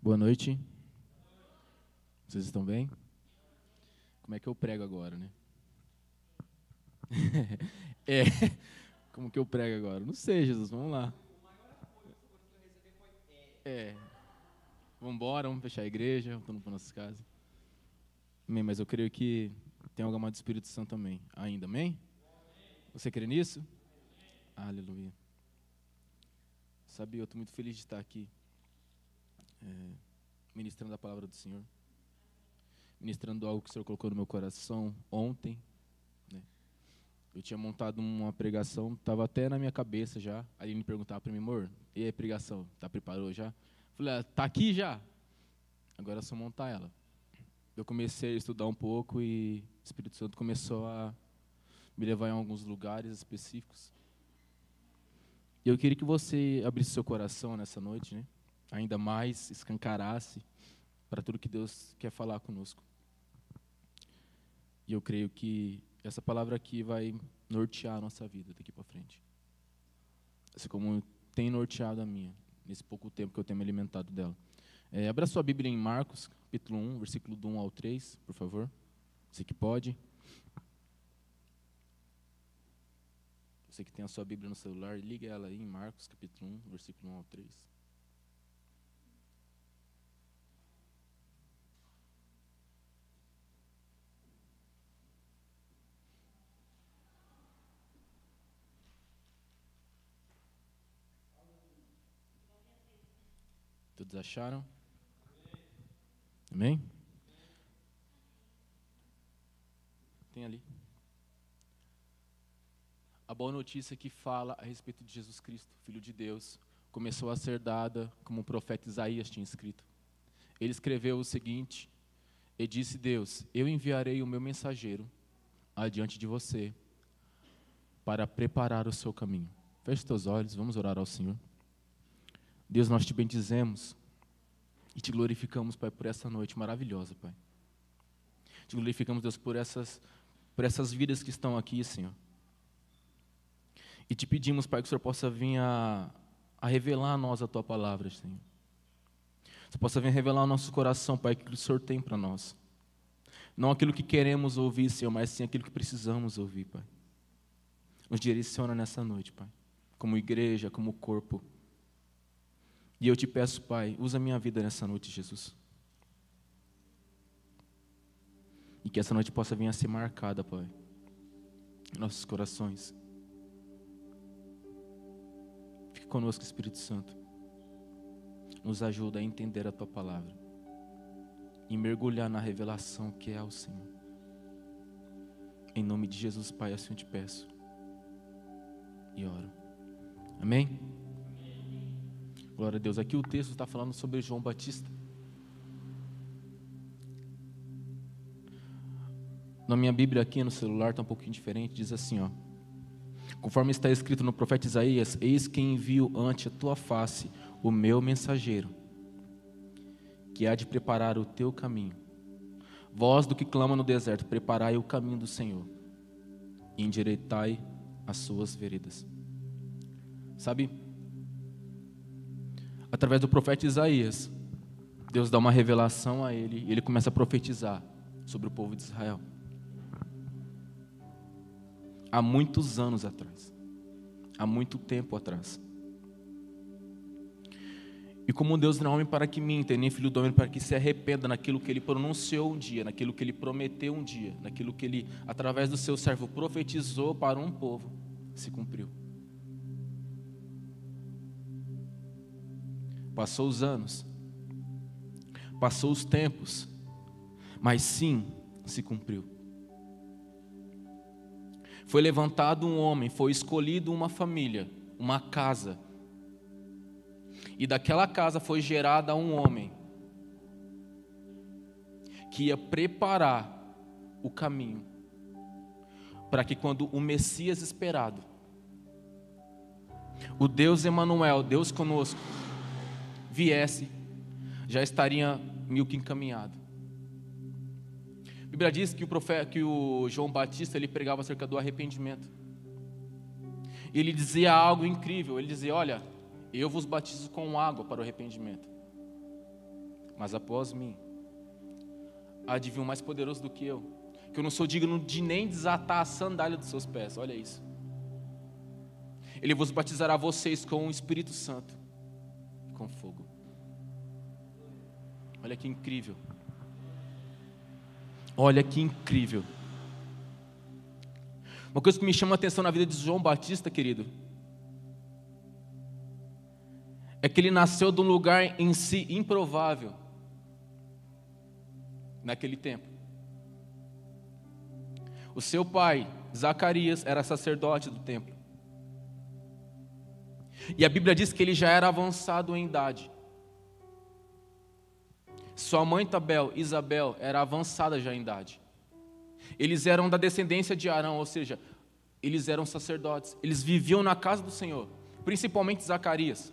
Boa noite. Vocês estão bem? Como é que eu prego agora, né? Como que eu prego agora? Não sei, Jesus, vamos lá. Vamos embora, vamos fechar a igreja, voltando para nossas casas. Amém, mas eu creio que tem algo mais do Espírito Santo também. Ainda, amém? Você crê nisso? Aleluia. Sabe, eu estou muito feliz de estar aqui, ministrando a palavra do Senhor. Ministrando algo que o Senhor colocou no meu coração ontem, né? Eu tinha montado uma pregação, estava até na minha cabeça já. Aí ele me perguntava para mim, amor, e aí, pregação, preparou já? Falei, tá aqui já. Agora é só montar ela. Eu comecei a estudar um pouco e o Espírito Santo começou a me levar em alguns lugares específicos. E eu queria que você abrisse seu coração nessa noite, né? Ainda mais escancarasse para tudo que Deus quer falar conosco. E eu creio que essa palavra aqui vai nortear a nossa vida daqui para frente. Assim como tem norteado a minha, nesse pouco tempo que eu tenho me alimentado dela. Abra sua Bíblia em Marcos, capítulo 1, versículo do 1 ao 3, por favor. Você que pode. Você que tem a sua Bíblia no celular, liga ela aí em Marcos, capítulo 1, versículo 1 ao 3. Todos acharam? Amém? Tem ali. A boa notícia que fala a respeito de Jesus Cristo, Filho de Deus, começou a ser dada como o profeta Isaías tinha escrito. Ele escreveu o seguinte: e disse Deus, eu enviarei o meu mensageiro adiante de você para preparar o seu caminho. Feche teus olhos, vamos orar ao Senhor. Deus, nós te bendizemos e te glorificamos, Pai, por essa noite maravilhosa, Pai. Te glorificamos, Deus, por essas vidas que estão aqui, Senhor. E te pedimos, Pai, que o Senhor possa vir a revelar a nós a Tua palavra, Senhor. Que Você possa vir a revelar ao nosso coração, Pai, aquilo que o Senhor tem para nós. Não aquilo que queremos ouvir, Senhor, mas sim aquilo que precisamos ouvir, Pai. Nos direciona nessa noite, Pai, como igreja, como corpo. E eu te peço, Pai, usa a minha vida nessa noite, Jesus. E que essa noite possa vir a ser marcada, Pai, em nossos corações. Fique conosco, Espírito Santo. Nos ajuda a entender a Tua palavra e mergulhar na revelação que é o Senhor. Em nome de Jesus, Pai, assim eu te peço e oro. Amém? Glória a Deus. Aqui o texto está falando sobre João Batista. Na minha Bíblia aqui no celular está um pouquinho diferente. Diz assim, ó: conforme está escrito no profeta Isaías, eis que envio ante a tua face o meu mensageiro, que há de preparar o teu caminho. Voz do que clama no deserto, preparai o caminho do Senhor, e endireitai as suas veredas. Sabe, através do profeta Isaías, Deus dá uma revelação a ele, e ele começa a profetizar sobre o povo de Israel. Há muitos anos atrás, há muito tempo atrás. E como Deus não é homem para que minta, nem filho do homem para que se arrependa naquilo que Ele pronunciou um dia, naquilo que Ele prometeu um dia, naquilo que Ele, através do seu servo, profetizou para um povo, se cumpriu. Passou os anos, passou os tempos, mas sim, se cumpriu. Foi levantado um homem, foi escolhido uma família, uma casa. E daquela casa foi gerada um homem que ia preparar o caminho para que quando o Messias esperado, o Deus Emanuel, Deus conosco, viesse, já estaria meio que encaminhado. A Bíblia diz que o João Batista ele pregava acerca do arrependimento. Ele dizia algo incrível. Ele dizia: olha, eu vos batizo com água para o arrependimento. mas após mim há de vir um mais poderoso do que eu não sou digno de nem desatar a sandália dos seus pés. Olha isso. Ele vos batizará vocês com o Espírito Santo e com fogo. Olha que incrível. Olha que incrível. Uma coisa que me chama a atenção na vida de João Batista, querido, é que ele nasceu de um lugar em si improvável naquele tempo. O seu pai, Zacarias, era sacerdote do templo. E a Bíblia diz que ele já era avançado em idade. Sua mãe Isabel, era avançada já em idade. Eles eram da descendência de Arão, ou seja, eles eram sacerdotes. Eles viviam na casa do Senhor, principalmente Zacarias.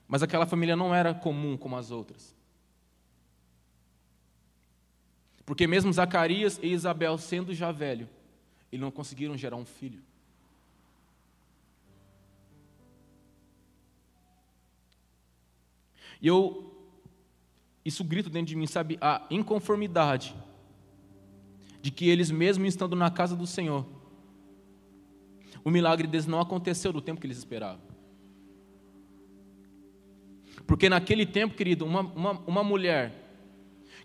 Mas aquela família não era comum como as outras. Porque mesmo Zacarias e Isabel, sendo já velho, eles não conseguiram gerar um filho. E isso grita dentro de mim, sabe, a inconformidade de que eles, mesmo estando na casa do Senhor, o milagre deles não aconteceu no tempo que eles esperavam. Porque naquele tempo, querido, uma mulher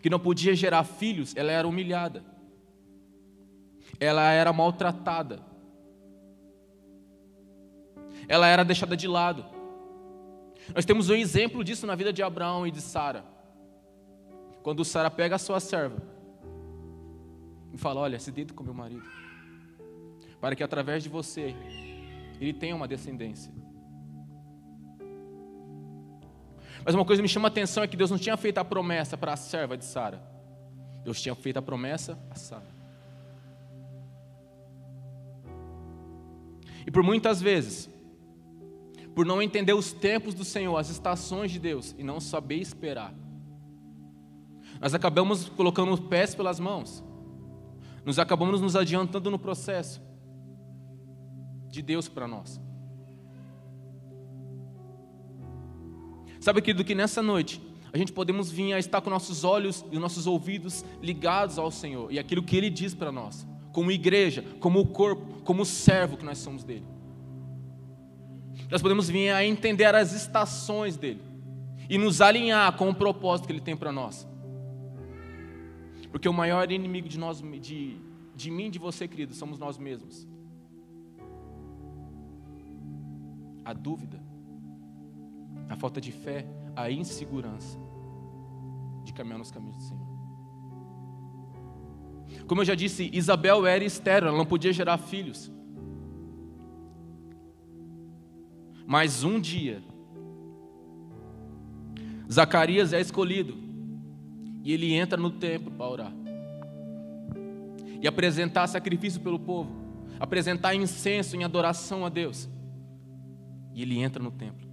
que não podia gerar filhos, ela era humilhada, ela era maltratada, ela era deixada de lado. Nós temos um exemplo disso na vida de Abraão e de Sara. Quando Sara pega a sua serva e fala: olha, se deita com meu marido, para que através de você ele tenha uma descendência. Mas uma coisa que me chama a atenção é que Deus não tinha feito a promessa para a serva de Sara. Deus tinha feito a promessa a Sara. E por muitas vezes, por não entender os tempos do Senhor, as estações de Deus, e não saber esperar, nós acabamos colocando os pés pelas mãos. Nós acabamos nos adiantando no processo de Deus para nós. Sabe, querido, que nessa noite a gente podemos vir a estar com nossos olhos e nossos ouvidos ligados ao Senhor e aquilo que Ele diz para nós, como igreja, como corpo, como servo que nós somos dEle. Nós podemos vir a entender as estações dEle e nos alinhar com o propósito que Ele tem para nós. Porque o maior inimigo de mim e de você, querido, somos nós mesmos. A dúvida, a falta de fé, a insegurança de caminhar nos caminhos do Senhor. Como eu já disse, Isabel era estéril, ela não podia gerar filhos. Mas um dia, Zacarias é escolhido e ele entra no templo para orar e apresentar sacrifício pelo povo, apresentar incenso em adoração a Deus. E ele entra no templo.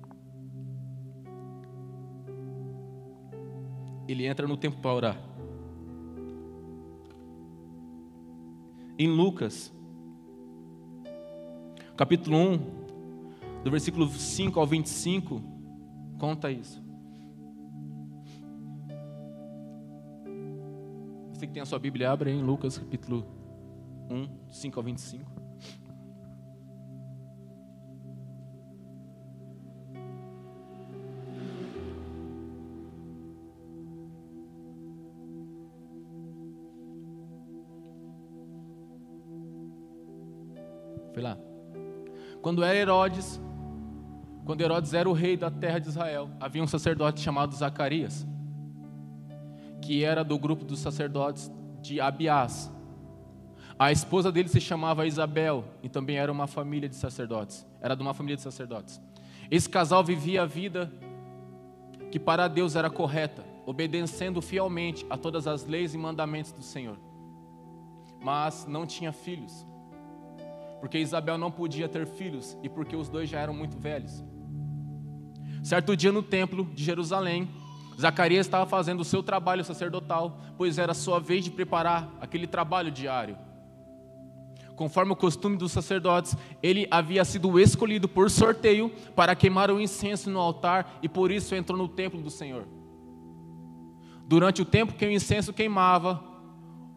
Ele entra no templo para orar. Em Lucas, capítulo 1, do versículo 5 ao 25, conta isso. Você que tem a sua Bíblia, abre aí em Lucas, capítulo 1, 5 ao 25. Foi lá. Quando Herodes era o rei da terra de Israel, havia um sacerdote chamado Zacarias, que era do grupo dos sacerdotes de Abiás. A esposa dele se chamava Isabel e também era uma família de sacerdotes. Era de uma família de sacerdotes. Esse casal vivia a vida que para Deus era correta, obedecendo fielmente a todas as leis e mandamentos do Senhor. Mas não tinha filhos, porque Isabel não podia ter filhos e porque os dois já eram muito velhos. Certo dia no templo de Jerusalém, Zacarias estava fazendo o seu trabalho sacerdotal, pois era a sua vez de preparar aquele trabalho diário. conforme o costume dos sacerdotes, ele havia sido escolhido por sorteio para queimar o incenso no altar e por isso entrou no templo do Senhor. Durante o tempo que o incenso queimava,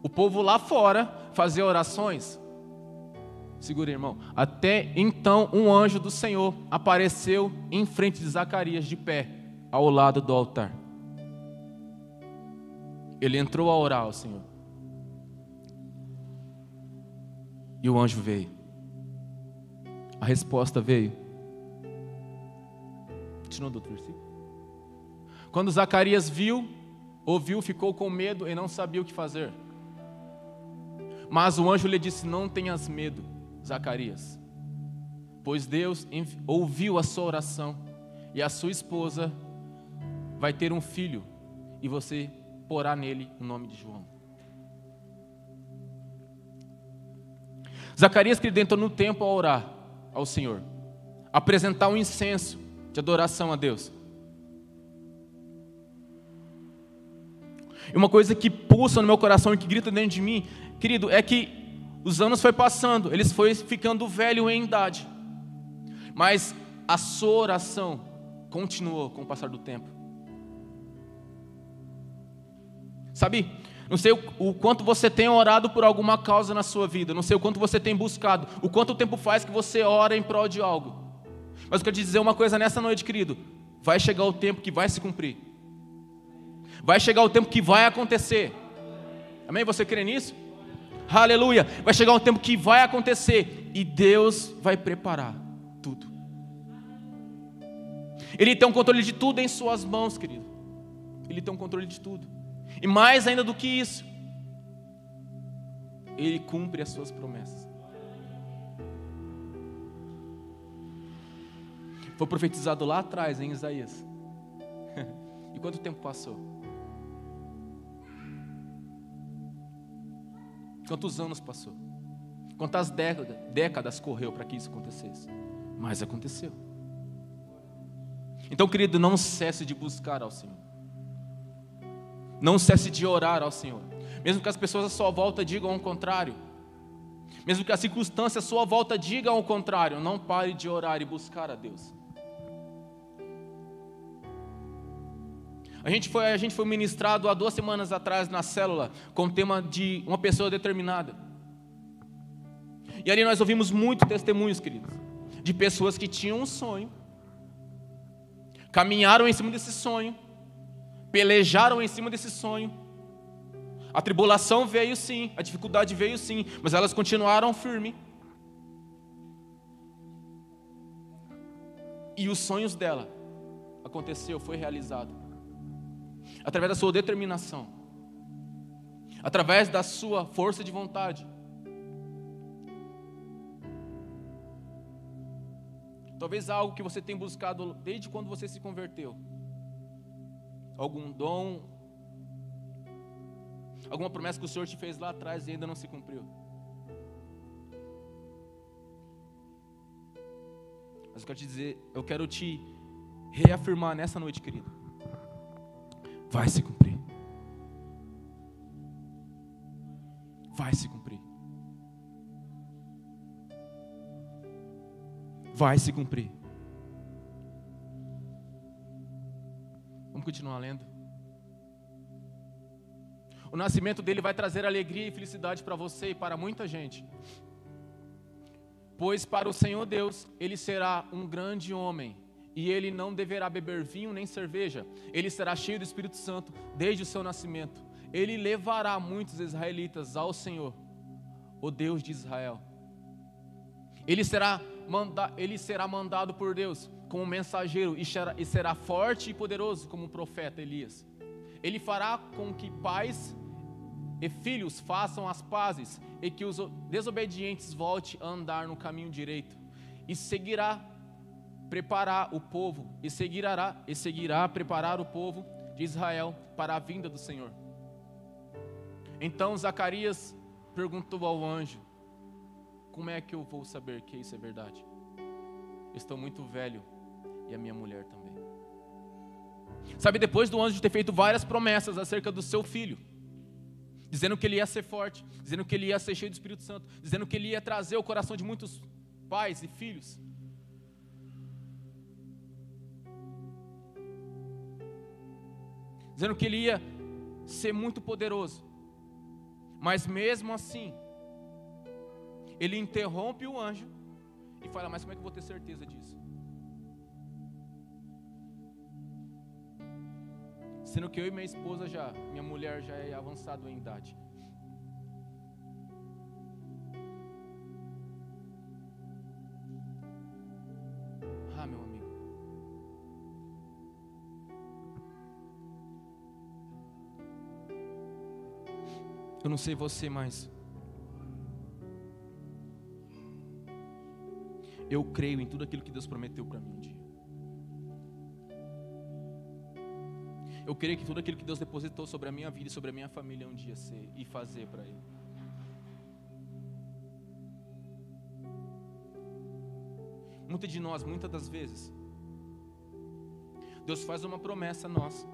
o povo lá fora fazia orações. Segura, irmão. Até então, um anjo do Senhor apareceu em frente de Zacarias, de pé, ao lado do altar. Ele entrou a orar ao Senhor. E o anjo veio. A resposta veio. Continua do outro versículo. Quando Zacarias ouviu, ficou com medo e não sabia o que fazer. Mas o anjo lhe disse: não tenhas medo, Zacarias, pois Deus ouviu a sua oração e a sua esposa vai ter um filho e você porá nele o nome de João. Zacarias, que entrou no templo a orar ao Senhor, apresentar um incenso de adoração a Deus. E uma coisa que pulsa no meu coração e que grita dentro de mim, querido, é que os anos foi passando, eles foi ficando velho em idade, mas a sua oração continuou com o passar do tempo. Sabe, não sei o quanto você tem orado por alguma causa na sua vida, não sei o quanto você tem buscado, o quanto tempo faz que você ora em prol de algo. Mas eu quero te dizer uma coisa nessa noite, querido, vai chegar o tempo que vai se cumprir. Vai chegar o tempo que vai acontecer. Amém? Você crê nisso? Aleluia! Vai chegar um tempo que vai acontecer e Deus vai preparar tudo. Ele tem um controle de tudo em suas mãos, querido. Ele tem um controle de tudo. E mais ainda do que isso, Ele cumpre as suas promessas. Foi profetizado lá atrás em Isaías. E quanto tempo passou? Quantos anos passou? Quantas décadas correu para que isso acontecesse? Mas aconteceu. Então, querido, não cesse de buscar ao Senhor. Não cesse de orar ao Senhor. Mesmo que as pessoas à sua volta digam o contrário. Mesmo que as circunstâncias à sua volta digam o contrário. Não pare de orar e buscar a Deus. A gente foi ministrado há 2 semanas atrás na célula com o tema de uma pessoa determinada. E ali nós ouvimos muitos testemunhos, queridos, de pessoas que tinham um sonho, caminharam em cima desse sonho, pelejaram em cima desse sonho. A tribulação veio sim, a dificuldade veio sim, mas elas continuaram firmes. E os sonhos dela aconteceu, foi realizado. Através da sua determinação, através da sua força de vontade. Talvez algo que você tem buscado desde quando você se converteu. Algum dom, alguma promessa que o Senhor te fez lá atrás e ainda não se cumpriu. Mas eu quero te dizer, eu quero te reafirmar nessa noite, querido. Vai se cumprir. Vai se cumprir. Vai se cumprir. Vamos continuar lendo. O nascimento dele vai trazer alegria e felicidade para você e para muita gente. Pois para o Senhor Deus, ele será um grande homem. E ele não deverá beber vinho nem cerveja. Ele será cheio do Espírito Santo desde o seu nascimento. Ele levará muitos israelitas ao Senhor, o Deus de Israel. Ele será mandado por Deus como mensageiro e será forte e poderoso como o profeta Elias. Ele fará com que pais e filhos façam as pazes e que os desobedientes voltem a andar no caminho direito. E seguirá preparar o povo e seguirá preparar o povo de Israel para a vinda do Senhor. Então Zacarias perguntou ao anjo: como é que eu vou saber que isso é verdade? Estou muito velho e a minha mulher também. Sabe, depois do anjo ter feito várias promessas acerca do seu filho, dizendo que ele ia ser forte, dizendo que ele ia ser cheio do Espírito Santo, dizendo que ele ia trazer o coração de muitos pais e filhos. Dizendo que ele ia ser muito poderoso. Mas mesmo assim, ele interrompe o anjo e fala: mas como é que eu vou ter certeza disso? Sendo que eu e minha esposa minha mulher já é avançado em idade. Ah, meu amigo. Eu não sei você, mas eu creio em tudo aquilo que Deus prometeu para mim um dia. Eu creio que tudo aquilo que Deus depositou sobre a minha vida e sobre a minha família um dia ser e fazer para Ele. Muitas de nós, muitas das vezes, Deus faz uma promessa a nós.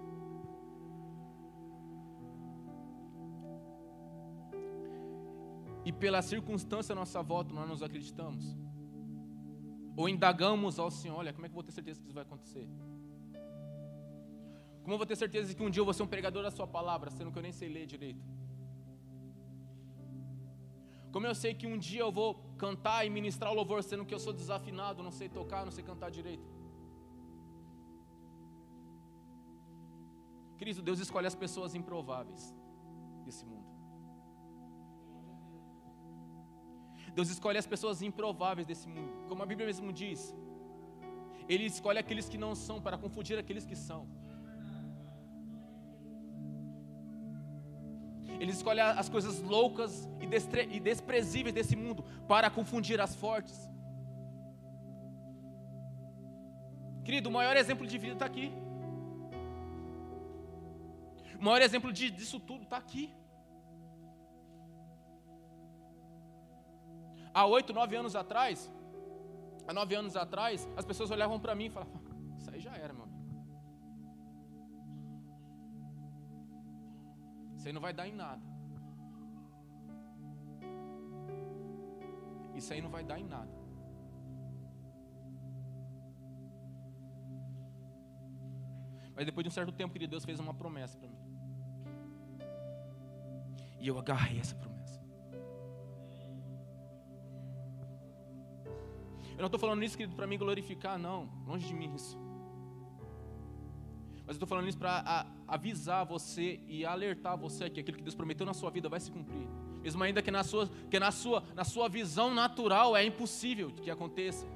E pela circunstância à nossa volta, nós nos acreditamos. Ou indagamos ao Senhor: olha, como é que eu vou ter certeza que isso vai acontecer? Como eu vou ter certeza que um dia eu vou ser um pregador da sua palavra, sendo que eu nem sei ler direito? Como eu sei que um dia eu vou cantar e ministrar o louvor, sendo que eu sou desafinado, não sei tocar, não sei cantar direito? Cristo, Deus escolhe as pessoas improváveis desse mundo. Deus escolhe as pessoas improváveis desse mundo. Como a Bíblia mesmo diz, Ele escolhe aqueles que não são para confundir aqueles que são. Ele escolhe as coisas loucas e desprezíveis desse mundo para confundir as fortes. Querido, o maior exemplo de vida está aqui. O maior exemplo disso tudo está aqui. Há 8, 9 anos atrás, as pessoas olhavam para mim e falavam: isso aí já era, meu amigo. Isso aí não vai dar em nada. Isso aí não vai dar em nada. Mas depois de um certo tempo, querido, Deus fez uma promessa para mim. E eu agarrei essa promessa. Eu não estou falando isso, querido, para me glorificar, não. Longe de mim isso. Mas eu estou falando isso para avisar você e alertar você que aquilo que Deus prometeu na sua vida vai se cumprir. Mesmo ainda que na sua visão natural é impossível que aconteça.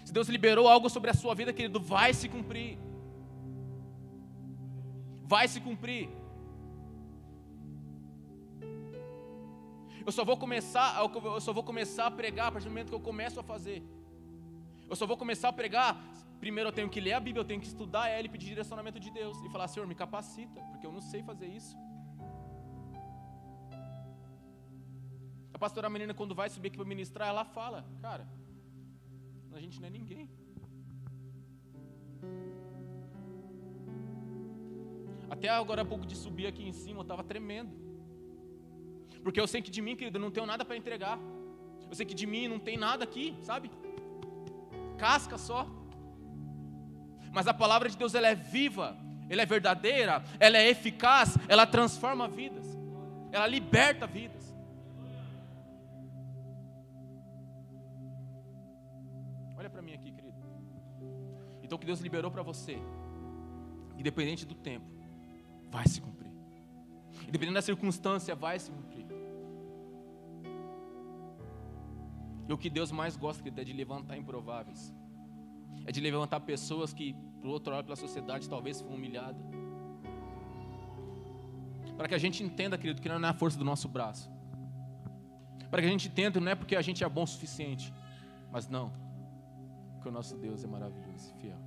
Se Deus liberou algo sobre a sua vida, querido, vai se cumprir. Vai se cumprir. Eu só vou começar a pregar a partir do momento que eu começo a fazer. Eu só vou começar a pregar. Primeiro eu tenho que ler a Bíblia, eu tenho que estudar ela e pedir direcionamento de Deus. E falar: Senhor, me capacita, porque eu não sei fazer isso. A pastora menina, quando vai subir aqui para ministrar, ela fala: cara, a gente não é ninguém. Até agora há pouco de subir aqui em cima, eu estava tremendo. Porque eu sei que de mim, querido, eu não tenho nada para entregar. Eu sei que de mim não tem nada aqui, sabe? Casca só. Mas a palavra de Deus, ela é viva, ela é verdadeira, ela é eficaz, ela transforma vidas, ela liberta vidas. Olha para mim aqui, querido. Então o que Deus liberou para você, independente do tempo, vai se cumprir. Independente da circunstância, vai se cumprir. E o que Deus mais gosta, querido, é de levantar improváveis. É de levantar pessoas que, por outro lado, pela sociedade, talvez foram humilhadas. Para que a gente entenda, querido, que não é a força do nosso braço. Para que a gente entenda, não é porque a gente é bom o suficiente. Mas não, porque o nosso Deus é maravilhoso e fiel.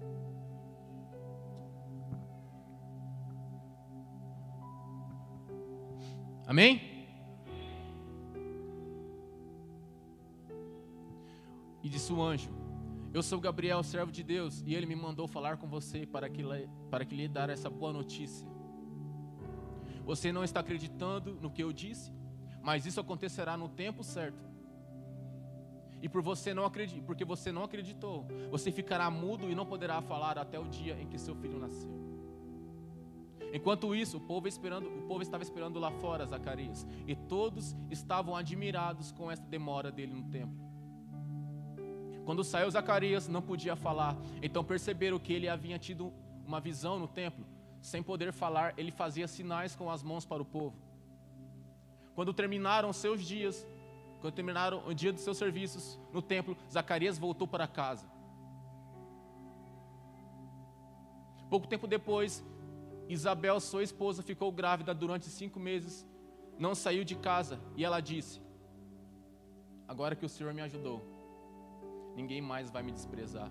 Amém? E disse o anjo: eu sou Gabriel, servo de Deus, e ele me mandou falar com você para que lhe dar essa boa notícia. Você não está acreditando no que eu disse, mas isso acontecerá no tempo certo. E porque você não acreditou, você ficará mudo e não poderá falar até o dia em que seu filho nascer. Enquanto isso, o povo estava esperando lá fora Zacarias, e todos estavam admirados com esta demora dele no templo. Quando saiu Zacarias, não podia falar, então perceberam que ele havia tido uma visão no templo. Sem poder falar, ele fazia sinais com as mãos para o povo. Quando terminaram o dia dos seus serviços no templo, Zacarias voltou para casa. Pouco tempo depois, Isabel, sua esposa, ficou grávida durante 5 meses, não saiu de casa, e ela disse: agora que o Senhor me ajudou, ninguém mais vai me desprezar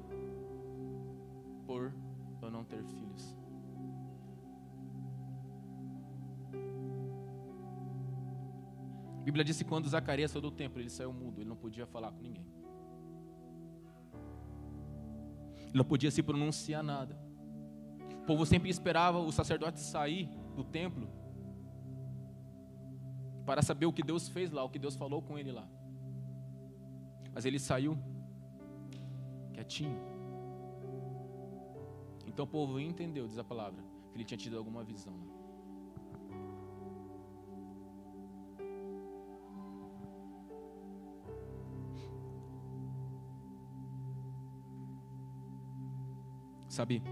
por eu não ter filhos. A Bíblia diz que quando Zacarias saiu do templo, ele saiu mudo, ele não podia falar com ninguém. Ele não podia se pronunciar nada. O povo sempre esperava o sacerdote sair do templo para saber o que Deus fez lá, o que Deus falou com ele lá. Mas ele saiu quietinho. Então o povo entendeu, diz a palavra, que ele tinha tido alguma visão lá. Sabe,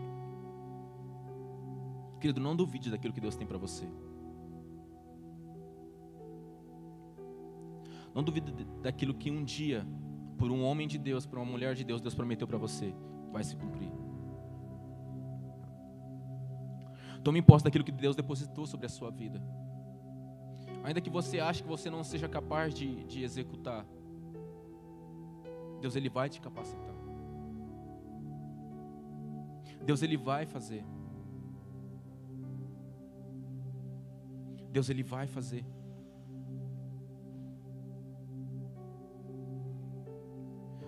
querido, não duvide daquilo que Deus tem para você. Não duvide daquilo que um dia, por um homem de Deus, por uma mulher de Deus, Deus prometeu para você, vai se cumprir. Tome posse daquilo que Deus depositou sobre a sua vida. Ainda que você ache que você não seja capaz de executar, Deus, Ele vai te capacitar. Deus, Ele vai fazer. Deus, Ele vai fazer.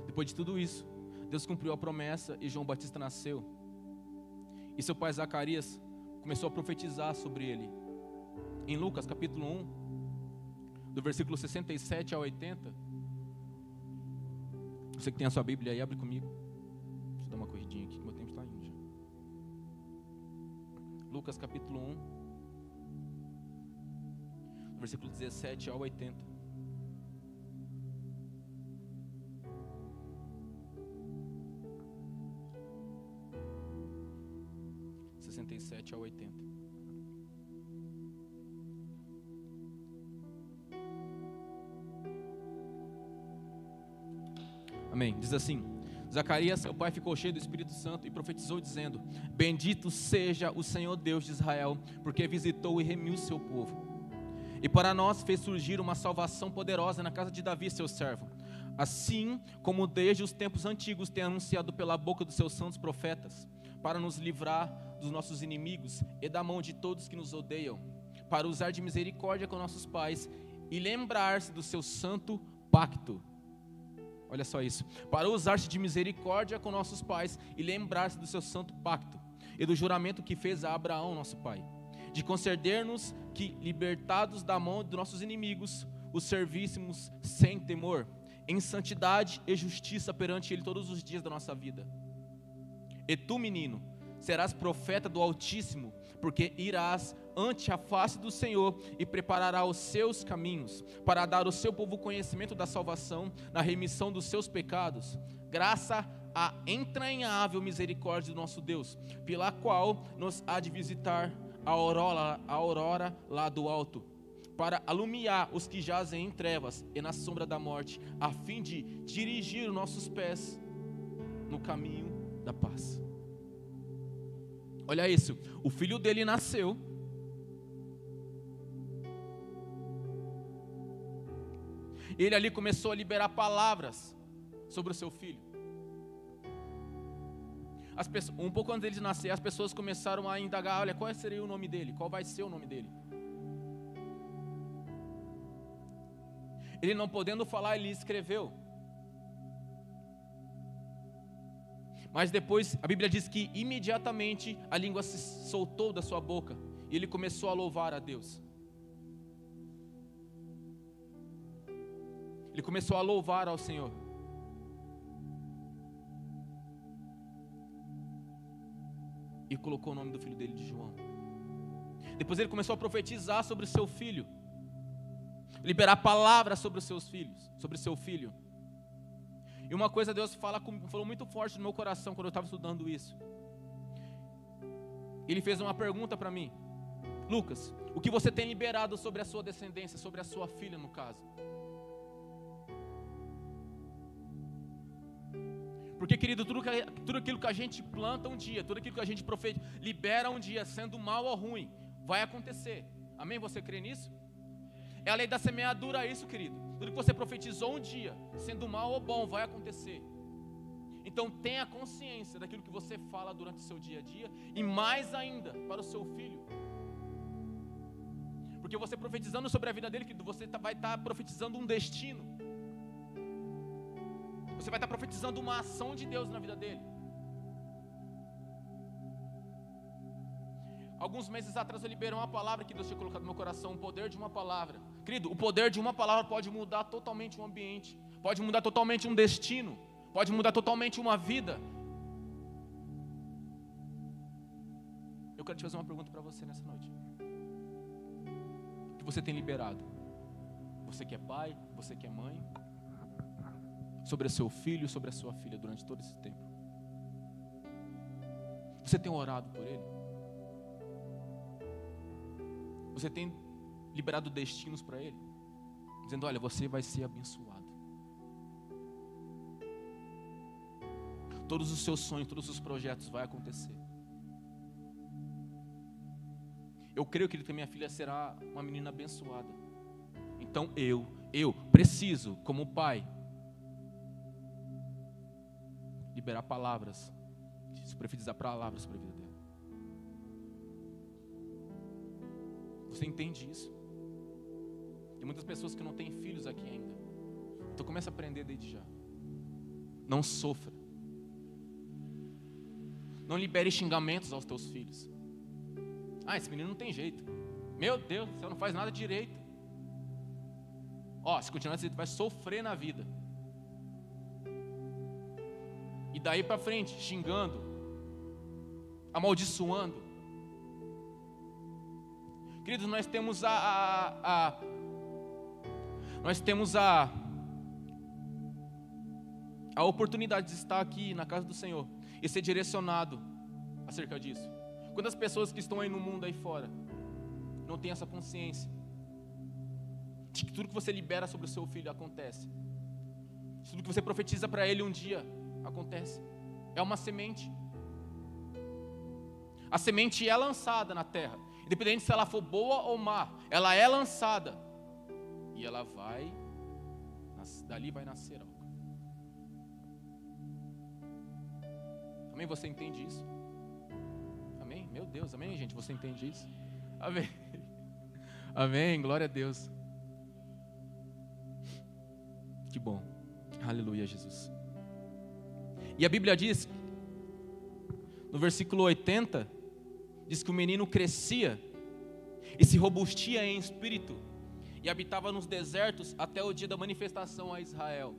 Depois de tudo isso, Deus cumpriu a promessa e João Batista nasceu. E seu pai Zacarias começou a profetizar sobre ele. Em Lucas capítulo 1, do versículo 67 a 80. Você que tem a sua Bíblia aí, abre comigo. Deixa eu dar uma corridinha aqui, que meu tempo está indo já. Lucas capítulo 1, versículo 17 ao 80. Ao 80. Amém. Diz assim: Zacarias, seu pai, ficou cheio do Espírito Santo e profetizou dizendo: bendito seja o Senhor Deus de Israel, porque visitou e remiu o seu povo. E para nós fez surgir uma salvação poderosa na casa de Davi, seu servo, assim como desde os tempos antigos tem anunciado pela boca dos seus santos profetas, para nos livrar dos nossos inimigos e da mão de todos que nos odeiam, para usar de misericórdia com nossos pais e lembrar-se do seu santo pacto. Olha só isso. Para usar-se de misericórdia com nossos pais e lembrar-se do seu santo pacto e do juramento que fez a Abraão, nosso pai, de conceder-nos que, libertados da mão dos nossos inimigos, os servíssemos sem temor, em santidade e justiça perante Ele todos os dias da nossa vida. E tu, menino, serás profeta do Altíssimo, porque irás ante a face do Senhor e preparará os seus caminhos, para dar ao seu povo conhecimento da salvação, na remissão dos seus pecados, graça à entranhável misericórdia do nosso Deus, pela qual nos há de visitar a aurora lá do alto, para alumiar os que jazem em trevas e na sombra da morte, a fim de dirigir os nossos pés no caminho da paz. Olha isso, o filho dele nasceu, ele ali começou a liberar palavras sobre o seu filho. Um pouco antes dele de nascer, as pessoas começaram a indagar: olha, qual seria o nome dele? Qual vai ser o nome dele? Ele não podendo falar, ele escreveu. Mas depois, a Bíblia diz que imediatamente a língua se soltou da sua boca e ele começou a louvar a Deus. Ele começou a louvar ao Senhor. E colocou o nome do filho dele de João. Depois ele começou a profetizar sobre o seu filho, liberar palavras sobre os seus filhos, sobre o seu filho. E uma coisa Deus falou muito forte no meu coração quando eu estava estudando isso. Ele fez uma pergunta para mim: Lucas, o que você tem liberado sobre a sua descendência, sobre a sua filha no caso? Porque, querido, tudo aquilo que a gente planta um dia, tudo aquilo que a gente libera um dia, sendo mal ou ruim, vai acontecer. Amém? Você crê nisso? É a lei da semeadura isso, querido. Tudo que você profetizou um dia, sendo mal ou bom, vai acontecer. Então tenha consciência daquilo que você fala durante o seu dia a dia, e mais ainda para o seu filho. Porque você profetizando sobre a vida dele, querido, você vai estar profetizando um destino. Você vai estar profetizando uma ação de Deus na vida dele. Alguns meses atrás eu liberei uma palavra que Deus tinha colocado no meu coração, o poder de uma palavra. Querido, o poder de uma palavra pode mudar totalmente um ambiente, pode mudar totalmente um destino, pode mudar totalmente uma vida. Eu quero te fazer uma pergunta para você nessa noite. O que você tem liberado? Você que é pai, você que é mãe, sobre o seu filho, sobre a sua filha durante todo esse tempo. Você tem orado por ele? Você tem liberado destinos para ele? Dizendo, olha, você vai ser abençoado. Todos os seus sonhos, todos os projetos vão acontecer. Eu creio que minha filha será uma menina abençoada. Então eu preciso, como pai, liberar palavras, profetizar palavras sobre a vida dela. Você entende isso? Tem muitas pessoas que não têm filhos aqui ainda. Então comece a aprender desde já. Não sofra. Não libere xingamentos aos teus filhos. Esse menino não tem jeito. Meu Deus, você não faz nada direito. Se continuar assim, você vai sofrer na vida. E daí para frente, xingando, amaldiçoando. Queridos, nós temos a oportunidade de estar aqui na casa do Senhor e ser direcionado acerca disso. Quantas pessoas que estão aí no mundo aí fora não têm essa consciência de que tudo que você libera sobre o seu filho acontece, tudo que você profetiza para ele um dia acontece. É uma semente. A semente é lançada na terra, independente se ela for boa ou má, ela é lançada e ela dali vai nascer algo. Amém? Você entende isso? Amém? Meu Deus, amém, gente? Você entende isso? Amém. Amém, glória a Deus. Que bom. Aleluia, Jesus. E a Bíblia diz, no versículo 80, diz que o menino crescia e se robustia em espírito e habitava nos desertos até o dia da manifestação a Israel.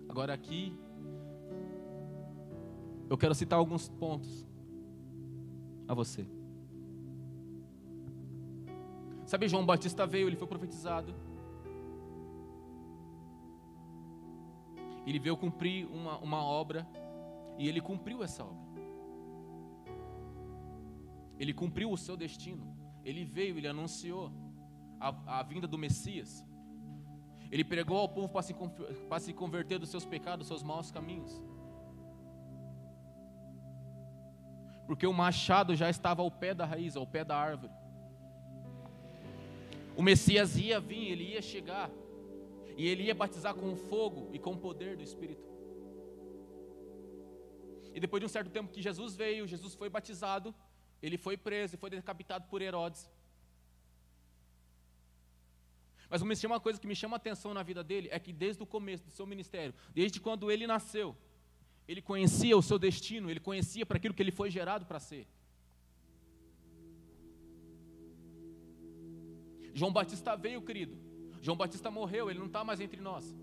Agora aqui, eu quero citar alguns pontos a você. Sabe, João Batista veio, ele foi profetizado. Ele veio cumprir uma obra e ele cumpriu essa obra. Ele cumpriu o seu destino. Ele veio, ele anunciou a vinda do Messias. Ele pregou ao povo para se converter dos seus pecados, dos seus maus caminhos. Porque o machado já estava ao pé da raiz, ao pé da árvore. O Messias ia vir, ele ia chegar. E ele ia batizar com fogo e com o poder do Espírito. E depois de um certo tempo que Jesus veio, Jesus foi batizado, ele foi preso e foi decapitado por Herodes. Mas uma coisa que me chama a atenção na vida dele é que desde o começo do seu ministério, desde quando ele nasceu, ele conhecia o seu destino, ele conhecia para aquilo que ele foi gerado para ser. João Batista veio, querido, João Batista morreu, ele não está mais entre nós.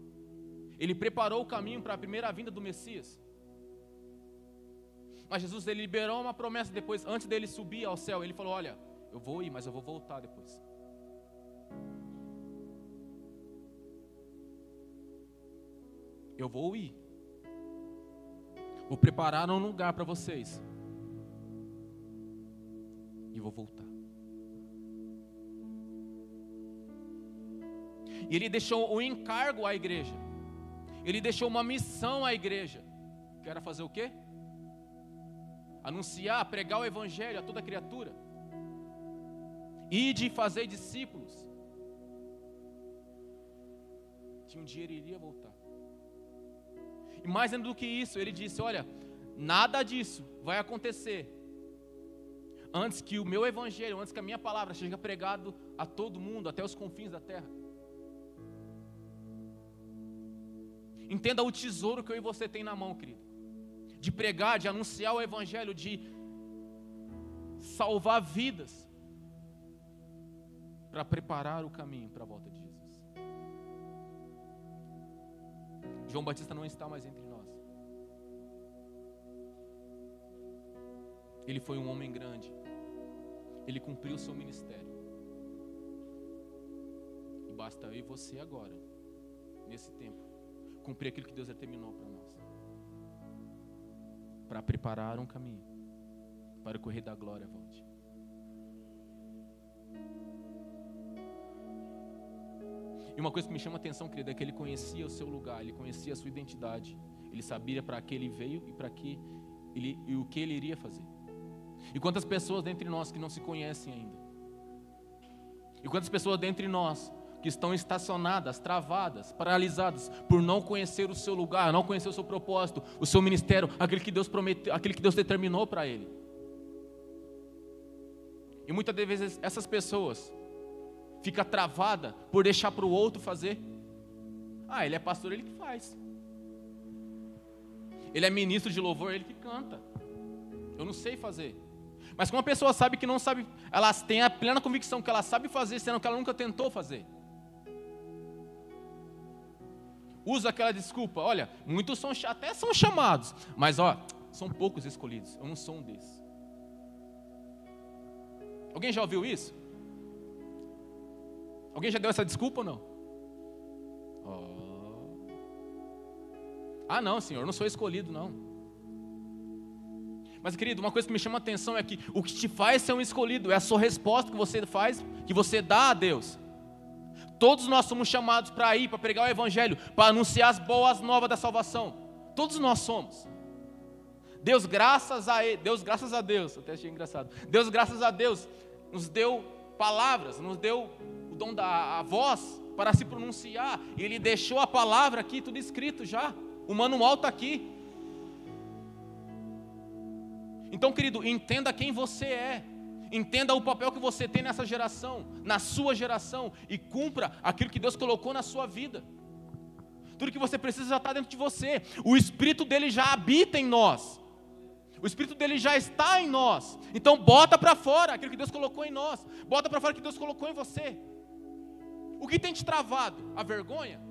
Ele preparou o caminho para a primeira vinda do Messias. Mas Jesus, ele liberou uma promessa depois, antes dele subir ao céu. Ele falou, olha, eu vou ir, mas eu vou voltar depois. Eu vou ir. Vou preparar um lugar para vocês. E vou voltar. E ele deixou um encargo à igreja. Ele deixou uma missão à igreja. Que era fazer o quê? Anunciar, pregar o evangelho a toda criatura. Ide e fazer discípulos. Que um dia ele iria voltar. E mais ainda do que isso, ele disse, olha, nada disso vai acontecer antes que o meu evangelho, antes que a minha palavra seja pregado a todo mundo, até os confins da terra. Entenda o tesouro que eu e você tem na mão, querido. De pregar, de anunciar o evangelho, de salvar vidas, para preparar o caminho para a volta de Jesus. João Batista não está mais entre nós. Ele foi um homem grande. Ele cumpriu o seu ministério. E basta eu e você agora, nesse tempo, cumprir aquilo que Deus determinou para nós. Para preparar um caminho para o correr da glória volte. E uma coisa que me chama a atenção, querido, é que ele conhecia o seu lugar, ele conhecia a sua identidade. Ele sabia para que ele veio e para que ele, e o que ele iria fazer. E quantas pessoas dentre nós que não se conhecem ainda? E quantas pessoas dentre nós que estão estacionadas, travadas, paralisadas, por não conhecer o seu lugar, não conhecer o seu propósito, o seu ministério, aquele que Deus prometeu, aquele que Deus determinou para ele. E muitas vezes essas pessoas ficam travadas por deixar para o outro fazer. Ah, ele é pastor, ele que faz. Ele é ministro de louvor, ele que canta. Eu não sei fazer. Mas quando uma pessoa sabe que não sabe, ela tem a plena convicção que ela sabe fazer, sendo que ela nunca tentou fazer. Usa aquela desculpa, olha, muitos até são chamados, mas são poucos escolhidos, eu não sou um desses. Alguém já ouviu isso? Alguém já deu essa desculpa ou não? Ah não, Senhor, eu não sou escolhido não. Mas querido, uma coisa que me chama a atenção é que o que te faz ser um escolhido é a sua resposta que você faz, que você dá a Deus. Todos nós somos chamados para ir, para pregar o evangelho, para anunciar as boas novas da salvação. Todos nós somos. Deus, graças a Deus, até achei engraçado. Deus, graças a Deus, nos deu palavras, nos deu o dom da voz para se pronunciar. E Ele deixou a palavra aqui, tudo escrito já. O manual está aqui. Então, querido, entenda quem você é. Entenda o papel que você tem nessa geração, na sua geração, e cumpra aquilo que Deus colocou na sua vida. Tudo que você precisa já está dentro de você. O Espírito dele já habita em nós. O Espírito dele já está em nós. Então bota para fora aquilo que Deus colocou em nós. Bota para fora o que Deus colocou em você. O que tem te travado? A vergonha?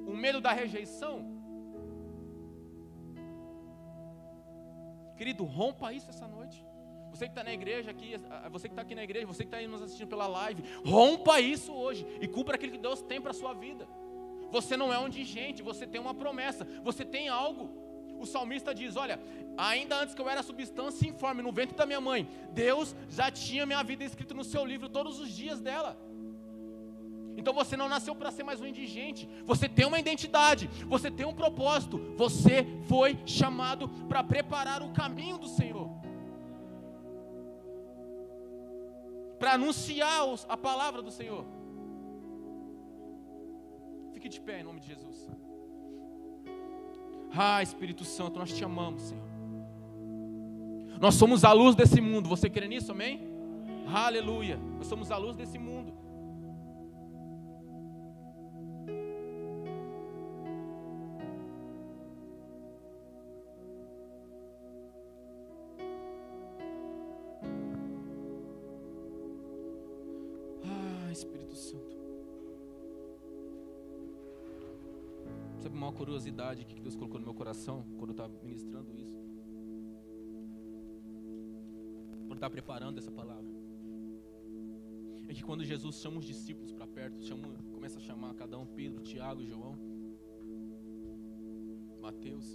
O medo da rejeição? Querido, rompa isso essa noite. Você que está na igreja aqui, você que está aqui na igreja, você que está aí nos assistindo pela live, rompa isso hoje e cumpra aquilo que Deus tem para a sua vida. Você não é um indigente, você tem uma promessa, você tem algo. O salmista diz, olha, ainda antes que eu era substância informe no ventre da minha mãe, Deus já tinha minha vida escrita no seu livro todos os dias dela. Então você não nasceu para ser mais um indigente, você tem uma identidade, você tem um propósito, você foi chamado para preparar o caminho do Senhor, para anunciar a palavra do Senhor. Fique de pé em nome de Jesus. Espírito Santo, nós te amamos, Senhor. Nós somos a luz desse mundo, você crê nisso, amém? Aleluia, nós somos a luz desse mundo. Espírito Santo. Sabe uma curiosidade que Deus colocou no meu coração quando eu estava ministrando isso? Quando eu estava preparando essa palavra. É que quando Jesus chama os discípulos para perto, começa a chamar cada um, Pedro, Tiago, João, Mateus,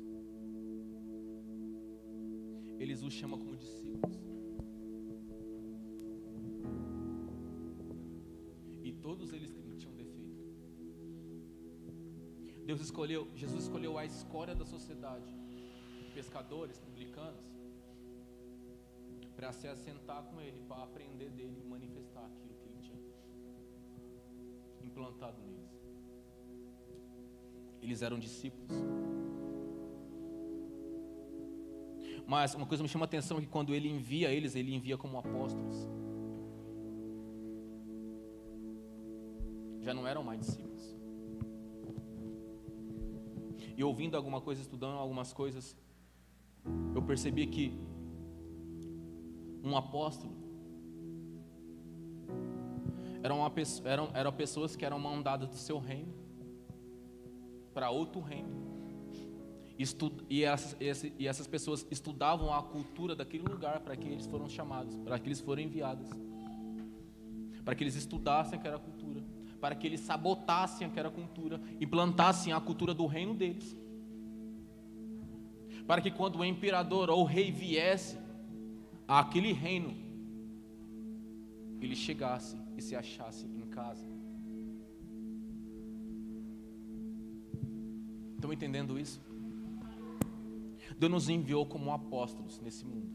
eles os chamam como discípulos. E todos eles tinham defeito. Jesus escolheu a escória da sociedade, pescadores, publicanos, para se assentar com ele, para aprender dele e manifestar aquilo que ele tinha implantado neles. Eles eram discípulos. Mas uma coisa me chama a atenção é que quando ele envia eles, ele envia como apóstolos. Já não eram mais discípulos. E ouvindo alguma coisa, estudando algumas coisas, eu percebi que um apóstolo eram pessoas que eram mandadas do seu reino para outro reino. E essas pessoas estudavam a cultura daquele lugar para que eles foram chamados, para que eles foram enviados, para que eles estudassem aquela cultura, para que eles sabotassem aquela cultura, implantassem a cultura do reino deles, para que quando o imperador ou o rei viesse àquele reino, ele chegasse e se achasse em casa. Estão entendendo isso? Deus nos enviou como apóstolos nesse mundo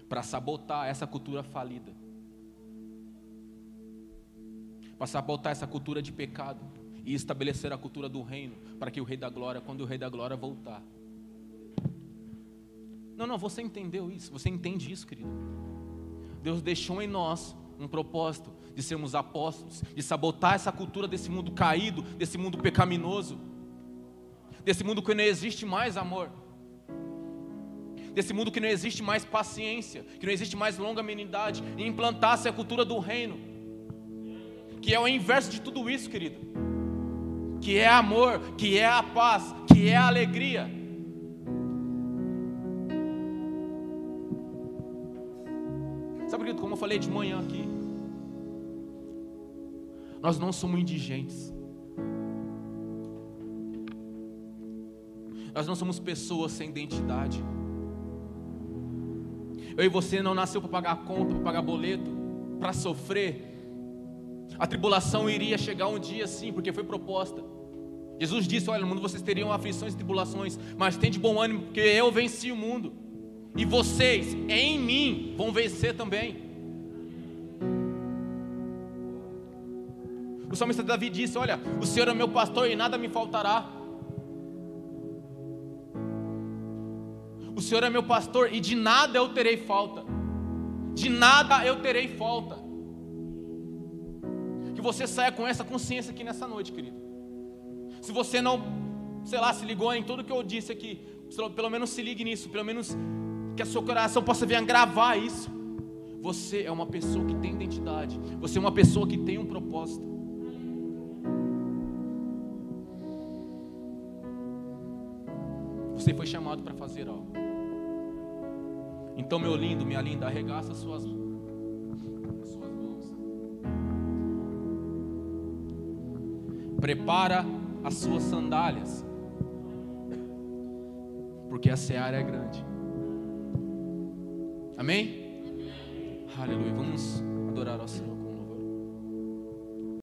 para sabotar essa cultura falida, para sabotar essa cultura de pecado e estabelecer a cultura do reino, para que o Rei da Glória, quando o Rei da Glória voltar. Não, você entendeu isso? Você entende isso, querido? Deus deixou em nós um propósito de sermos apóstolos, de sabotar essa cultura desse mundo caído, desse mundo pecaminoso, desse mundo que não existe mais amor, desse mundo que não existe mais paciência, que não existe mais longanimidade, e implantasse a cultura do reino, que é o inverso de tudo isso, querido, que é amor, que é a paz, que é a alegria. Sabe, querido, como eu falei de manhã aqui, nós não somos indigentes. Nós não somos pessoas sem identidade. Eu e você não nasceu para pagar conta, para pagar boleto, para sofrer. A tribulação iria chegar um dia sim, porque foi proposta. Jesus disse: olha, no mundo vocês teriam aflições e tribulações, mas tem de bom ânimo, porque eu venci o mundo, e vocês em mim vão vencer também. O salmista Davi disse: olha, o Senhor é meu pastor e nada me faltará. O Senhor é meu pastor e de nada eu terei falta. De nada eu terei falta. Que você saia com essa consciência aqui nessa noite, querido. Se você não, se ligou em tudo que eu disse aqui, pelo menos se ligue nisso, pelo menos que a seu coração possa vir a gravar isso. Você é uma pessoa que tem identidade. Você é uma pessoa que tem um propósito. Você foi chamado para fazer algo. Então, meu lindo, minha linda, arregaça as suas mãos. Prepara as suas sandálias, porque a seara é grande. Amém? Aleluia. Vamos adorar ao Senhor.